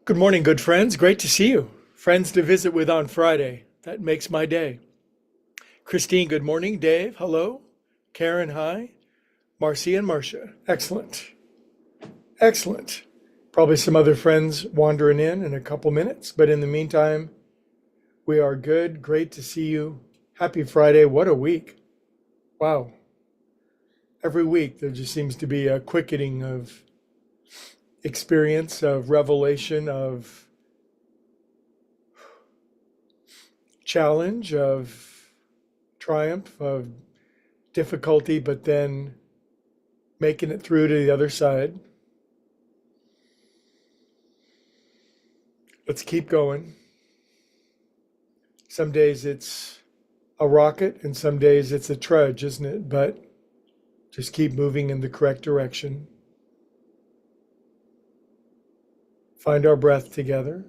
Good morning, good friends. Great to see you. Friends to visit with on Friday. That makes my day. Christine, good morning. Dave, hello. Karen, hi. Marcy and Marcia. Excellent. Excellent. Probably some other friends wandering in a couple minutes, but in the meantime, we are good. Great to see you. Happy Friday. What a week. Wow. Every week there just seems to be a quickening of experience, of revelation, of challenge, of triumph, of difficulty, but then making it through to the other side. Let's keep going. Some days it's a rocket, and some days it's a trudge, isn't it? But just keep moving in the correct direction. Find our breath together.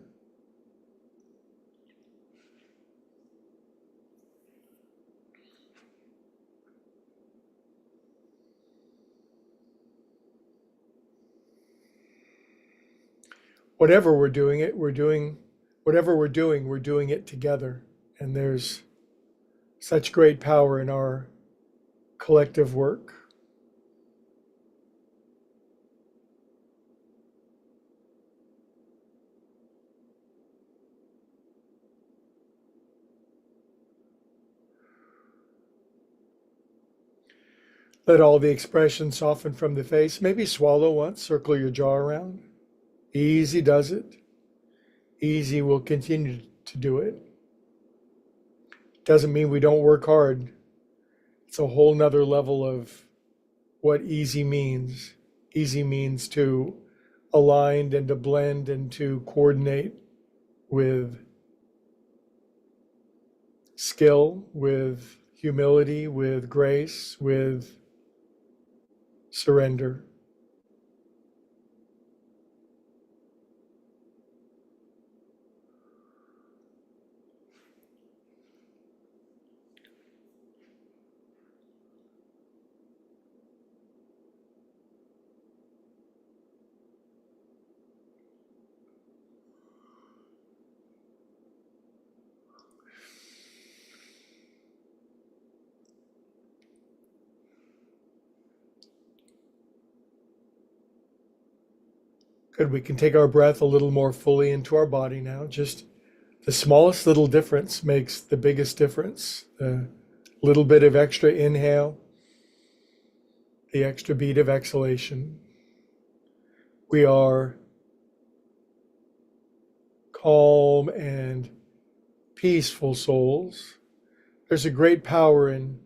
Whatever we're doing it, we're doing it together. And there's such great power in our collective work. Let all the expression soften from the face. Maybe swallow once, circle your jaw around. Easy does it. Easy will continue to do it. Doesn't mean we don't work hard. It's a whole nother level of what easy means. Easy means to align and to blend and to coordinate with skill, with humility, with grace, with surrender. Good. We can take our breath a little more fully into our body now. Just the smallest little difference makes the biggest difference. The little bit of extra inhale, the extra beat of exhalation. We are calm and peaceful souls. There's a great power in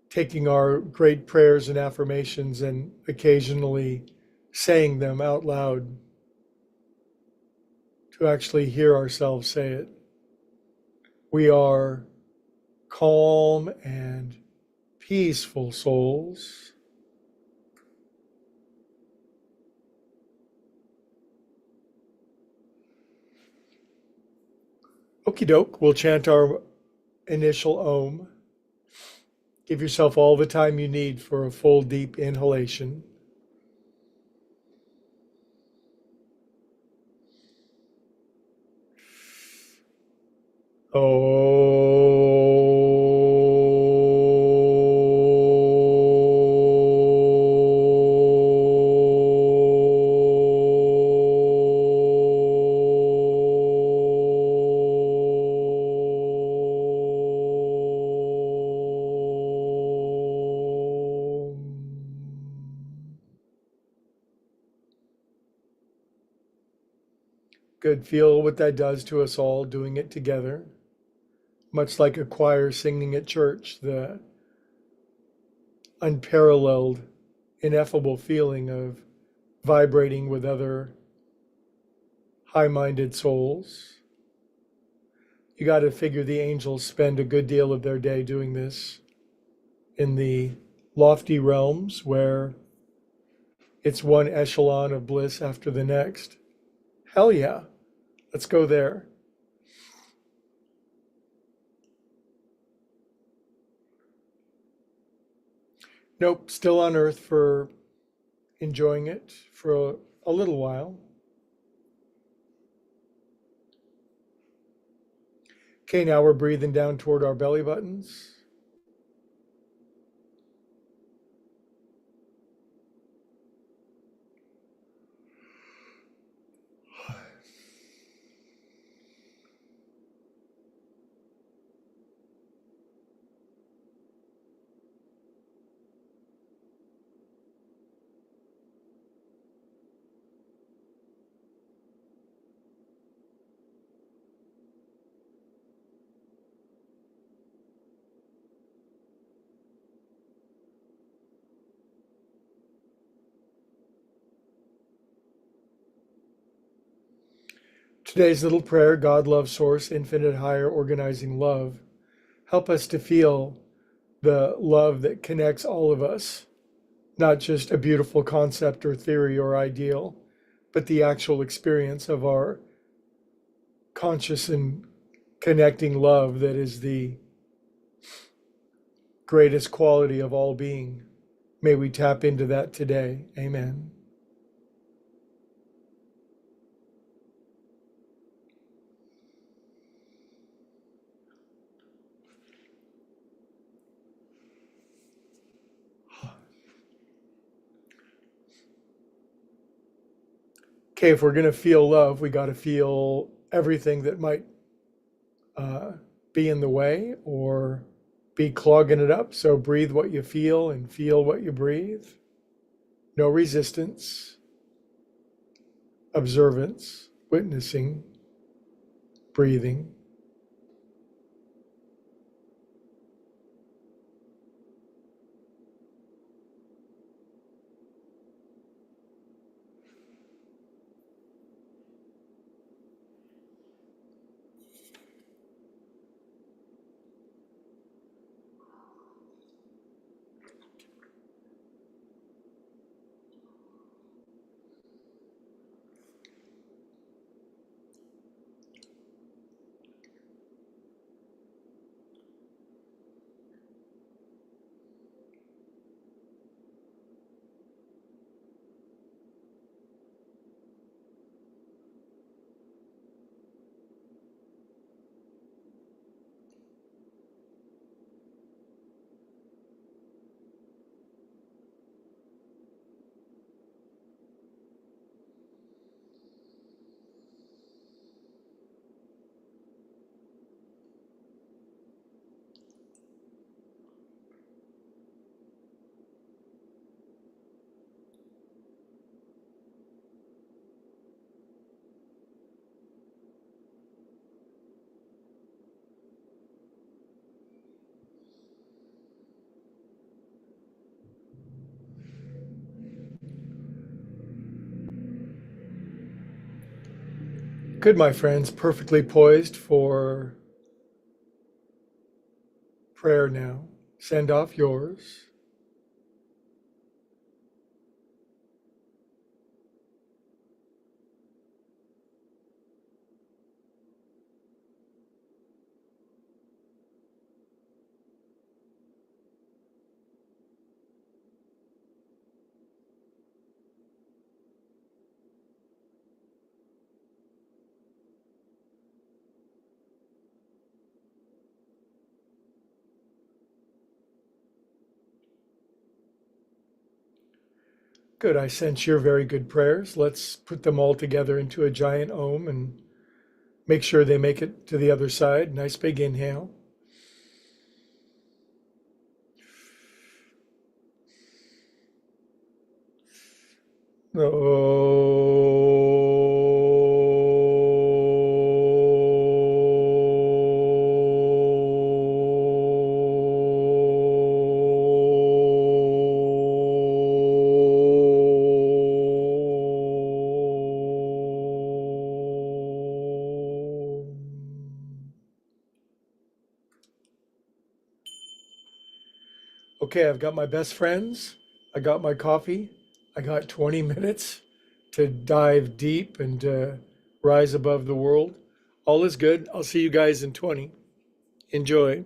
taking our great prayers and affirmations and occasionally saying them out loud to actually hear ourselves say it. We are calm and peaceful souls. Okie doke, we'll chant our initial Om. Give yourself all the time you need for a full deep inhalation. Good. Feel what that does to us all doing it together. Much like a choir singing at church, the unparalleled, ineffable feeling of vibrating with other high minded souls. You got to figure the angels spend a good deal of their day doing this in the lofty realms where it's one echelon of bliss after the next. Hell yeah, let's go there. Nope, still on earth for enjoying it for a little while. Okay, now we're breathing down toward our belly buttons. Today's little prayer, God, love, source, infinite, higher, organizing love. Help us to feel the love that connects all of us, not just a beautiful concept or theory or ideal, but the actual experience of our conscious and connecting love that is the greatest quality of all being. May we tap into that today. Amen. Okay, if we're going to feel love, we got to feel everything that might uh, be in the way or be clogging it up. So breathe what you feel and feel what you breathe. No resistance, observance, witnessing, breathing. Good, my friends, perfectly poised for prayer now. Send off yours. Good, I sense your very good prayers. Let's put them all together into a giant Om and make sure they make it to the other side. Nice big inhale. Okay, I've got my best friends. I got my coffee. I got 20 minutes to dive deep and rise above the world. All is good. I'll see you guys in 20. Enjoy.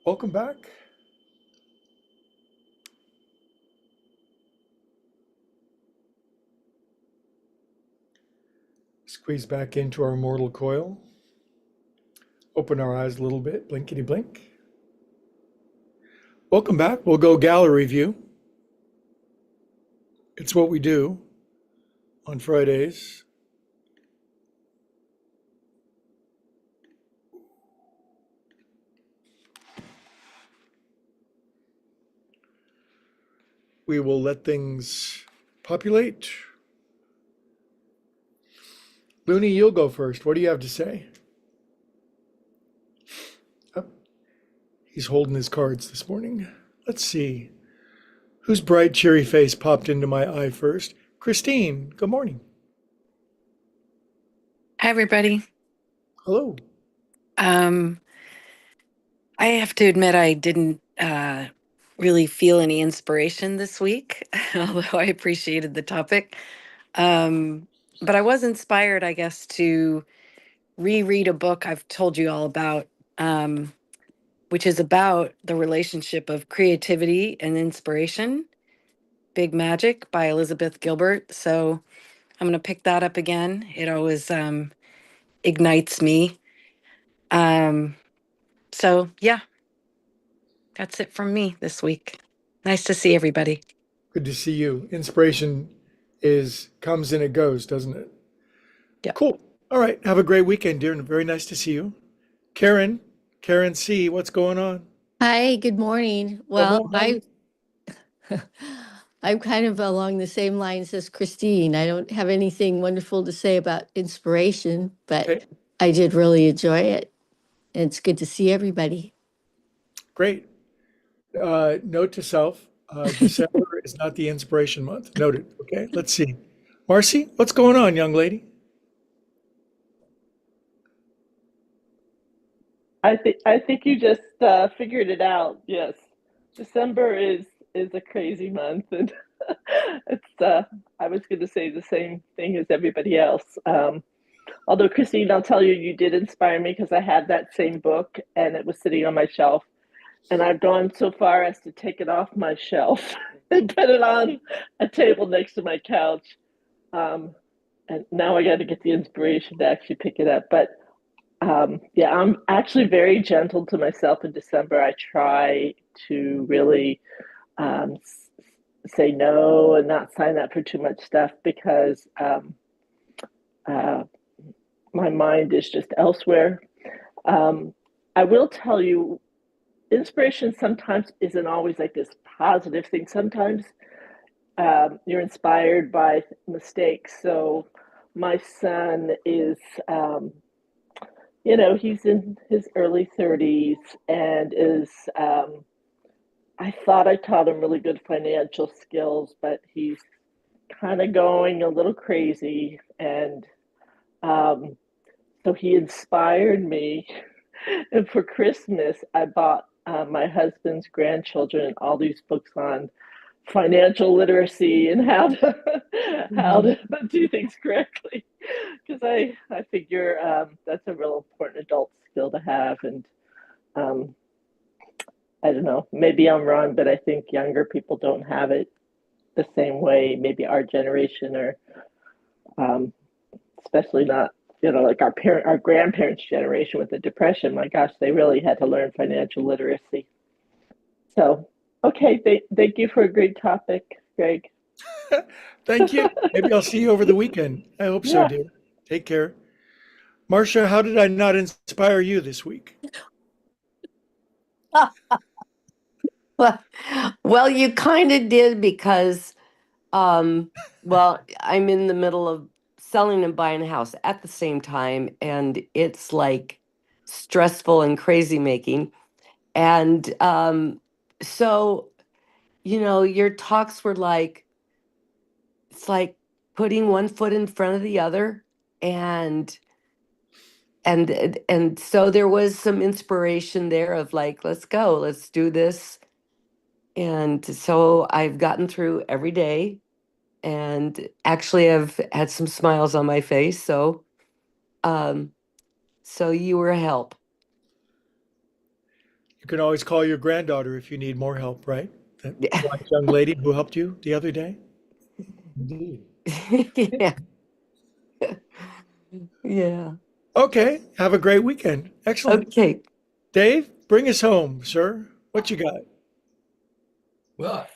Welcome back. Squeeze back into our mortal coil. Open our eyes a little bit. Blinkety blink. Welcome back. We'll go gallery view. It's what we do on Fridays. We will let things populate. Looney, you'll go first. What do you have to say? Oh, he's holding his cards this morning. Let's see. Whose bright, cheery face popped into my eye first? Christine, good morning. Hi, everybody. Hello. I have to admit I didn't really feel any inspiration this week, although I appreciated the topic. But I was inspired, I guess, to reread a book I've told you all about, um, which is about the relationship of creativity and inspiration, Big Magic by Elizabeth Gilbert. So I'm going to pick that up again. It always ignites me. Um, so, yeah, that's it from me this week. Nice to see everybody. Good to see you. Inspiration is comes and it goes, doesn't it? Yep. Cool. All right. Have a great weekend, dear. And very nice to see you. Karen, Karen C, what's going on? Hi, good morning. Good Well, morning. I'm kind of along the same lines as Christine. I don't have anything wonderful to say about inspiration, but Okay, I did really enjoy it. And it's good to see everybody. great. Note to self, December is not the inspiration month. Noted. Okay, let's see. Marcy, what's going on, young lady? I think you just figured it out. Yes, December is a crazy month, and it's. I was going to say the same thing as everybody else. Although Christine, I'll tell you, you did inspire me because I had that same book and it was sitting on my shelf, and I've gone so far as to take it off my shelf and put it on a table next to my couch. Um, and now I got to get the inspiration to actually pick it up, but. Yeah, I'm actually very gentle to myself in December. I try to really say no and not sign up for too much stuff because uh, my mind is just elsewhere. Um, I will tell you, inspiration sometimes isn't always like this positive thing. Sometimes you're inspired by mistakes. So my son is he's in his early 30s and is, I thought I taught him really good financial skills, but he's kind of going a little crazy. And um, so he inspired me. And for Christmas, I bought my husband's grandchildren all these books on financial literacy and how Mhm. to do things correctly because I figure that's a real important adult skill to have. And um, I don't know, maybe I'm wrong, but I think younger people don't have it the same way. Maybe our generation, or um, especially not, like our grandparents' generation with the depression. My gosh, they really had to learn financial literacy. So, okay, thank you for a great topic, Greg. Thank you. Maybe I'll see you over the weekend. I hope so, Yeah. dear. Take care. Marcia, how did I not inspire you this week? Well, well, you kind of did because, well, I'm in the middle of selling and buying a house at the same time, and it's like stressful and crazy making. And so, your talks were like, it's like putting one foot in front of the other, and and so there was some inspiration there of like, let's go, let's do this. And so I've gotten through every day and actually I've had some smiles on my face. Um, so you were a help. You can always call your granddaughter if you need more help, right? That Yeah. wise young lady who helped you the other day. Indeed. Yeah. Yeah. Okay, have a great weekend. Excellent. Okay. Dave, bring us home, sir. What you got? Well,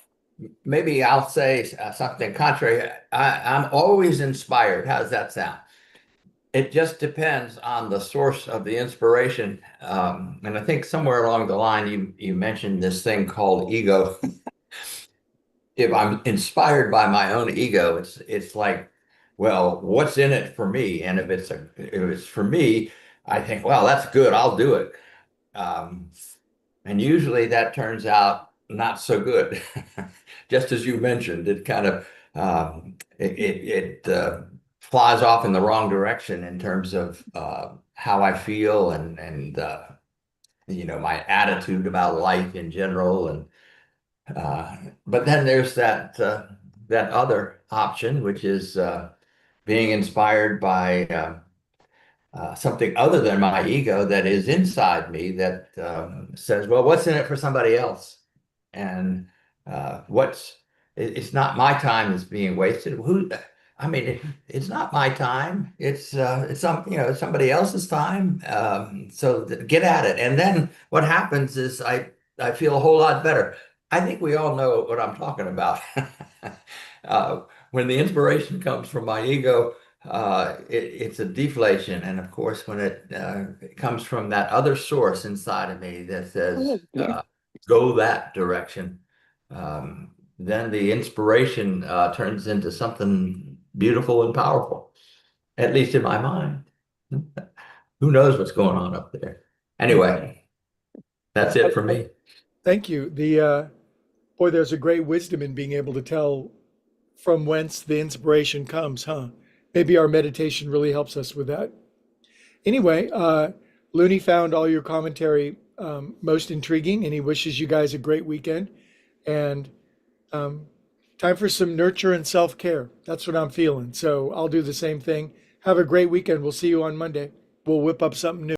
maybe I'll say something contrary. I'm always inspired. How does that sound? It just depends on the source of the inspiration. And I think somewhere along the line, you mentioned this thing called ego. If I'm inspired by my own ego, it's like, well, what's in it for me? And if it's for me, I think, well, that's good. I'll do it. Um, and usually that turns out not so good. Just as you mentioned, it kind of flies off in the wrong direction in terms of how I feel and my attitude about life in general. And but then there's that other option, which is being inspired by something other than my ego that is inside me that says, well, what's in it for somebody else? And it's not my time that's being wasted. I mean, it's not my time. It's somebody else's time. So get at it. And then what happens is I feel a whole lot better. I think we all know what I'm talking about. When the inspiration comes from my ego, it's a deflation. And of course, when it comes from that other source inside of me that says, Yeah. go that direction, then the inspiration turns into something beautiful and powerful, at least in my mind. Who knows what's going on up there? Anyway, that's it for me. Thank you. Boy, there's a great wisdom in being able to tell from whence the inspiration comes, huh? Maybe our meditation really helps us with that. Anyway, Looney found all your commentary most intriguing, and he wishes you guys a great weekend. And time for some nurture and self-care. That's what I'm feeling. So I'll do the same thing. Have a great weekend. We'll see you on Monday. We'll whip up something new.